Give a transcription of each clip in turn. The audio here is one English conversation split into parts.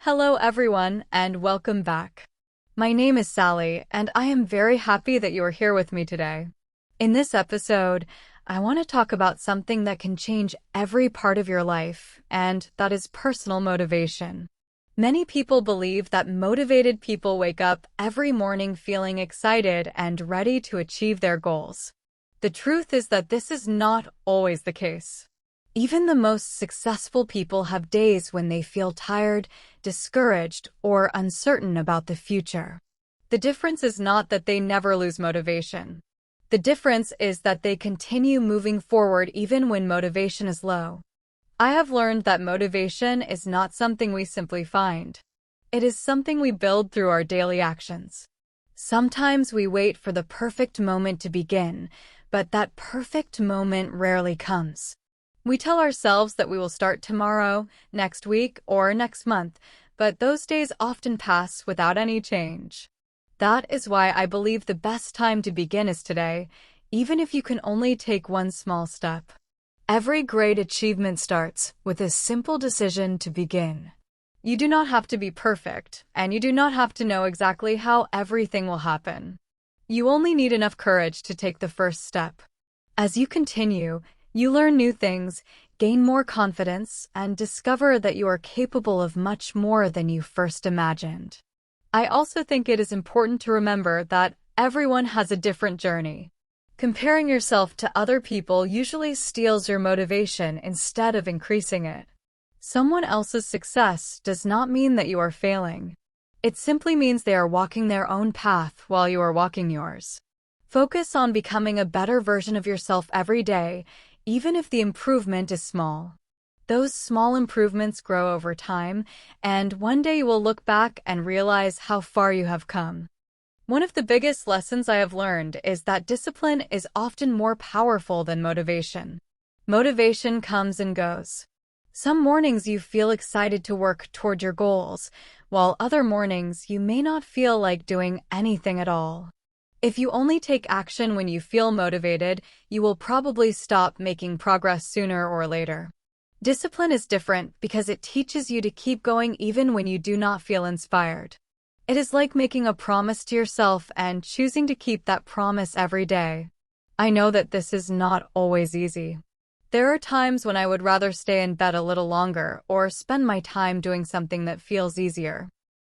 Hello everyone, and welcome back. My name is Sally, and I am very happy that you are here with me today. In this episode, I want to talk about something that can change every part of your life, and that is personal motivation. Many people believe that motivated people wake up every morning feeling excited and ready to achieve their goals. The truth is that this is not always the case. Even the most successful people have days when they feel tired, discouraged, or uncertain about the future. The difference is not that they never lose motivation. The difference is that they continue moving forward even when motivation is low. I have learned that motivation is not something we simply find. It is something we build through our daily actions. Sometimes we wait for the perfect moment to begin, but that perfect moment rarely comes. We tell ourselves that we will start tomorrow, next week, or next month, but those days often pass without any change. That is why I believe the best time to begin is today, even if you can only take one small step. Every great achievement starts with a simple decision to begin. You do not have to be perfect, and you do not have to know exactly how everything will happen. You only need enough courage to take the first step. As you continue, you learn new things, gain more confidence, and discover that you are capable of much more than you first imagined. I also think it is important to remember that everyone has a different journey. Comparing yourself to other people usually steals your motivation instead of increasing it. Someone else's success does not mean that you are failing. It simply means they are walking their own path while you are walking yours. Focus on becoming a better version of yourself every day, even if the improvement is small. Those small improvements grow over time, and one day you will look back and realize how far you have come. One of the biggest lessons I have learned is that discipline is often more powerful than motivation. Motivation comes and goes. Some mornings you feel excited to work toward your goals, while other mornings you may not feel like doing anything at all. If you only take action when you feel motivated, you will probably stop making progress sooner or later. Discipline is different because it teaches you to keep going even when you do not feel inspired. It is like making a promise to yourself and choosing to keep that promise every day. I know that this is not always easy. There are times when I would rather stay in bed a little longer or spend my time doing something that feels easier.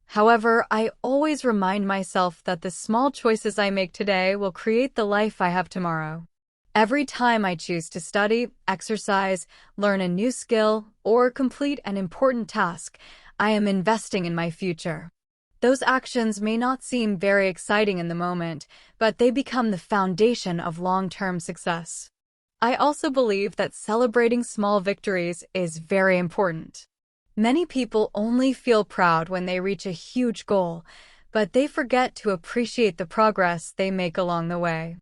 However, I always remind myself that the small choices I make today will create the life I have tomorrow. Every time I choose to study, exercise, learn a new skill, or complete an important task, I am investing in my future. Those actions may not seem very exciting in the moment, but they become the foundation of long-term success. I also believe that celebrating small victories is very important. Many people only feel proud when they reach a huge goal, but they forget to appreciate the progress they make along the way.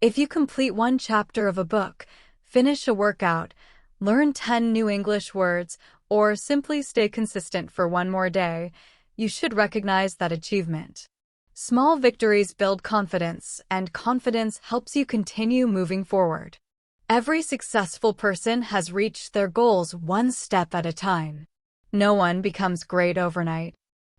If you complete one chapter of a book, finish a workout, learn 10 new English words, or simply stay consistent for one more day, you should recognize that achievement. Small victories build confidence, and confidence helps you continue moving forward. Every successful person has reached their goals one step at a time. No one becomes great overnight.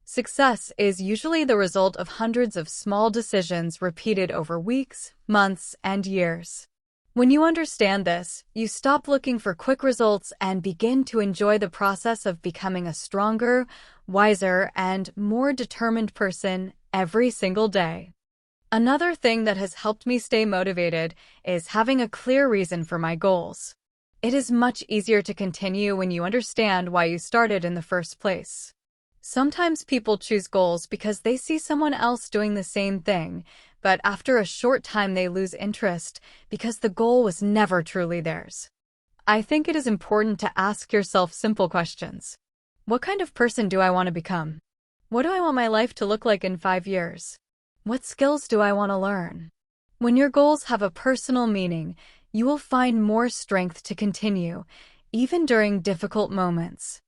Success is usually the result of hundreds of small decisions repeated over weeks, months, and years. When you understand this, you stop looking for quick results and begin to enjoy the process of becoming a stronger, wiser, and more determined person every single day. Another thing that has helped me stay motivated is having a clear reason for my goals. It is much easier to continue when you understand why you started in the first place. Sometimes people choose goals because they see someone else doing the same thing, but after a short time they lose interest because the goal was never truly theirs. I think it is important to ask yourself simple questions. What kind of person do I want to become? What do I want my life to look like in 5 years? What skills do I want to learn? When your goals have a personal meaning, you will find more strength to continue, even during difficult moments.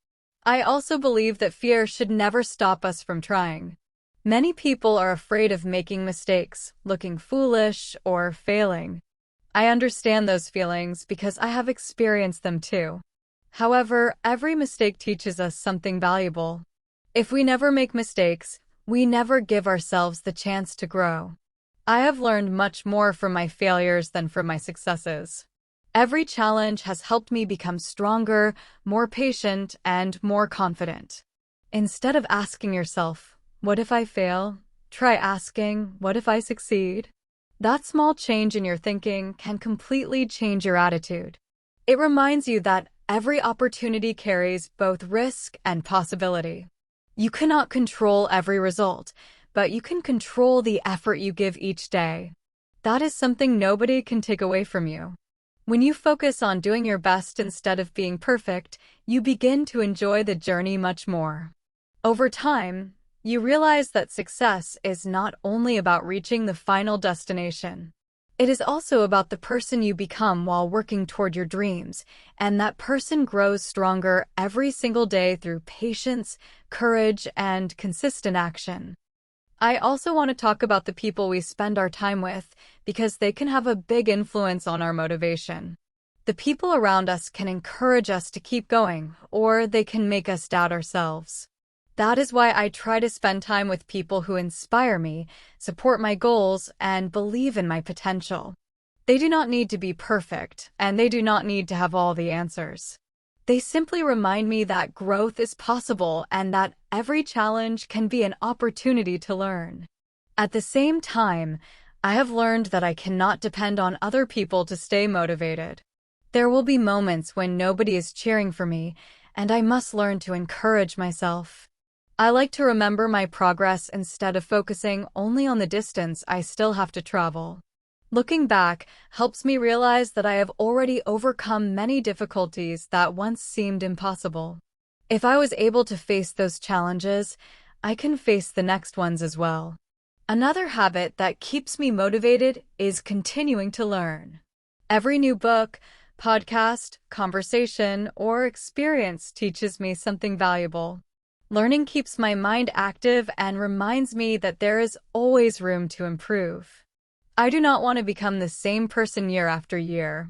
I also believe that fear should never stop us from trying. Many people are afraid of making mistakes, looking foolish, or failing. I understand those feelings because I have experienced them too. However, every mistake teaches us something valuable. If we never make mistakes, we never give ourselves the chance to grow. I have learned much more from my failures than from my successes. Every challenge has helped me become stronger, more patient, and more confident. Instead of asking yourself, "What if I fail?" try asking, "What if I succeed?" That small change in your thinking can completely change your attitude. It reminds you that every opportunity carries both risk and possibility. You cannot control every result, but you can control the effort you give each day. That is something nobody can take away from you. When you focus on doing your best instead of being perfect, you begin to enjoy the journey much more. Over time, you realize that success is not only about reaching the final destination. It is also about the person you become while working toward your dreams, and that person grows stronger every single day through patience, courage, and consistent action. I also want to talk about the people we spend our time with, because they can have a big influence on our motivation. The people around us can encourage us to keep going, or they can make us doubt ourselves. That is why I try to spend time with people who inspire me, support my goals, and believe in my potential. They do not need to be perfect, and they do not need to have all the answers. They simply remind me that growth is possible and that every challenge can be an opportunity to learn. At the same time, I have learned that I cannot depend on other people to stay motivated. There will be moments when nobody is cheering for me, and I must learn to encourage myself. I like to remember my progress instead of focusing only on the distance I still have to travel. Looking back helps me realize that I have already overcome many difficulties that once seemed impossible. If I was able to face those challenges, I can face the next ones as well. Another habit that keeps me motivated is continuing to learn. Every new book, podcast, conversation, or experience teaches me something valuable. Learning keeps my mind active and reminds me that there is always room to improve. I do not want to become the same person year after year.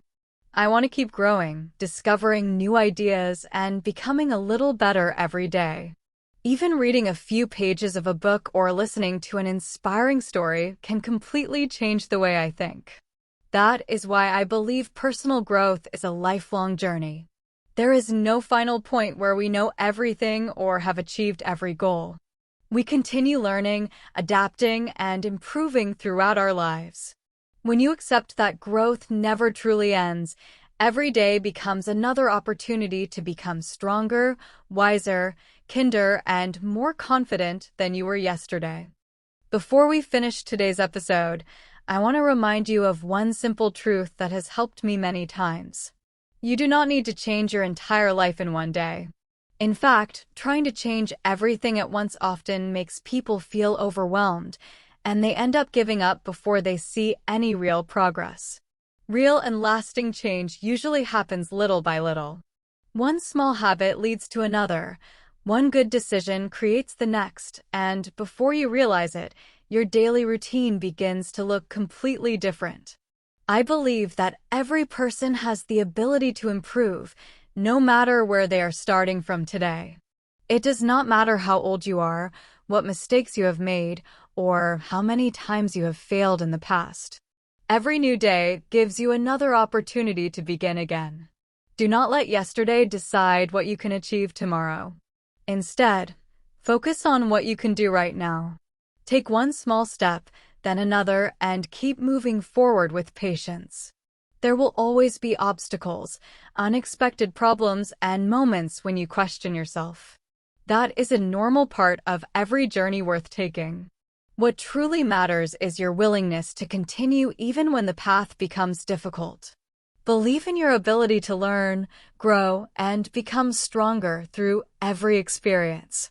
I want to keep growing, discovering new ideas, and becoming a little better every day. Even reading a few pages of a book or listening to an inspiring story can completely change the way I think. That is why I believe personal growth is a lifelong journey. There is no final point where we know everything or have achieved every goal. We continue learning, adapting, and improving throughout our lives. When you accept that growth never truly ends, every day becomes another opportunity to become stronger, wiser, kinder, and more confident than you were yesterday. Before we finish today's episode, I want to remind you of one simple truth that has helped me many times. You do not need to change your entire life in one day. In fact, trying to change everything at once often makes people feel overwhelmed, and they end up giving up before they see any real progress. Real and lasting change usually happens little by little. One small habit leads to another, one good decision creates the next, and before you realize it, your daily routine begins to look completely different. I believe that every person has the ability to improve, no matter where they are starting from today. It does not matter how old you are, what mistakes you have made, or how many times you have failed in the past. Every new day gives you another opportunity to begin again. Do not let yesterday decide what you can achieve tomorrow. Instead, focus on what you can do right now. Take one small step, then another, and keep moving forward with patience. There will always be obstacles, unexpected problems, and moments when you question yourself. That is a normal part of every journey worth taking. What truly matters is your willingness to continue even when the path becomes difficult. Believe in your ability to learn, grow, and become stronger through every experience.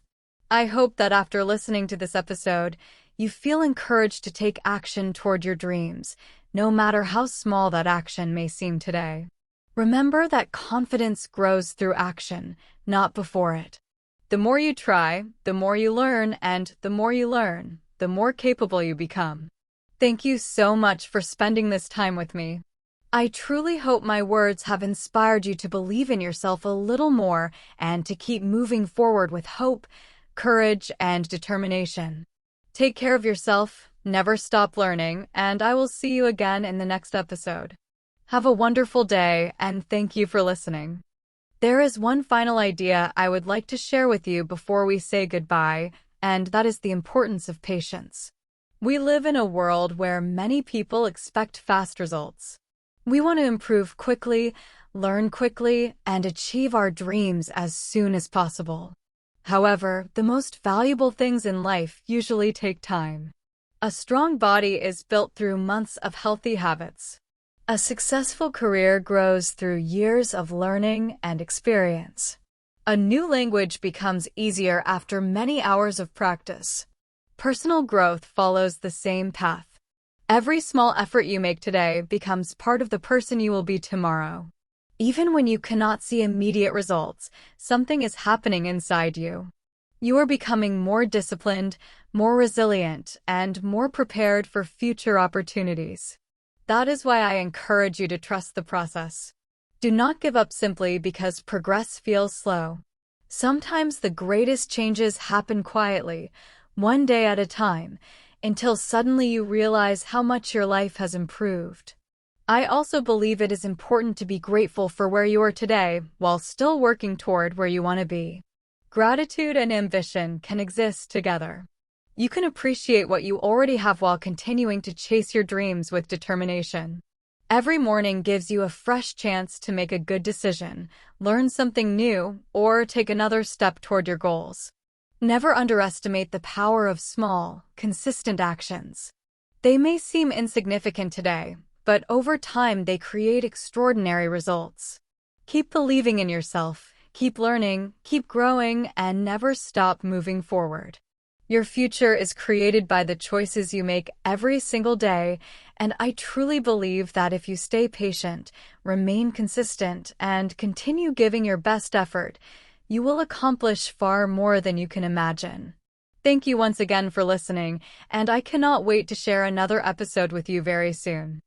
I hope that after listening to this episode, you feel encouraged to take action toward your dreams, no matter how small that action may seem today. Remember that confidence grows through action, not before it. The more you try, the more you learn, and the more you learn, the more capable you become. Thank you so much for spending this time with me. I truly hope my words have inspired you to believe in yourself a little more and to keep moving forward with hope, courage, and determination. Take care of yourself, never stop learning, and I will see you again in the next episode. Have a wonderful day, and thank you for listening. There is one final idea I would like to share with you before we say goodbye, and that is the importance of patience. We live in a world where many people expect fast results. We want to improve quickly, learn quickly, and achieve our dreams as soon as possible. However, the most valuable things in life usually take time. A strong body is built through months of healthy habits. A successful career grows through years of learning and experience. A new language becomes easier after many hours of practice. Personal growth follows the same path. Every small effort you make today becomes part of the person you will be tomorrow. Even when you cannot see immediate results, something is happening inside you. You are becoming more disciplined, more resilient, and more prepared for future opportunities. That is why I encourage you to trust the process. Do not give up simply because progress feels slow. Sometimes the greatest changes happen quietly, one day at a time, until suddenly you realize how much your life has improved. I also believe it is important to be grateful for where you are today while still working toward where you want to be. Gratitude and ambition can exist together. You can appreciate what you already have while continuing to chase your dreams with determination. Every morning gives you a fresh chance to make a good decision, learn something new, or take another step toward your goals. Never underestimate the power of small, consistent actions. They may seem insignificant today, but over time they create extraordinary results. Keep believing in yourself, keep learning, keep growing, and never stop moving forward. Your future is created by the choices you make every single day, and I truly believe that if you stay patient, remain consistent, and continue giving your best effort, you will accomplish far more than you can imagine. Thank you once again for listening, and I cannot wait to share another episode with you very soon.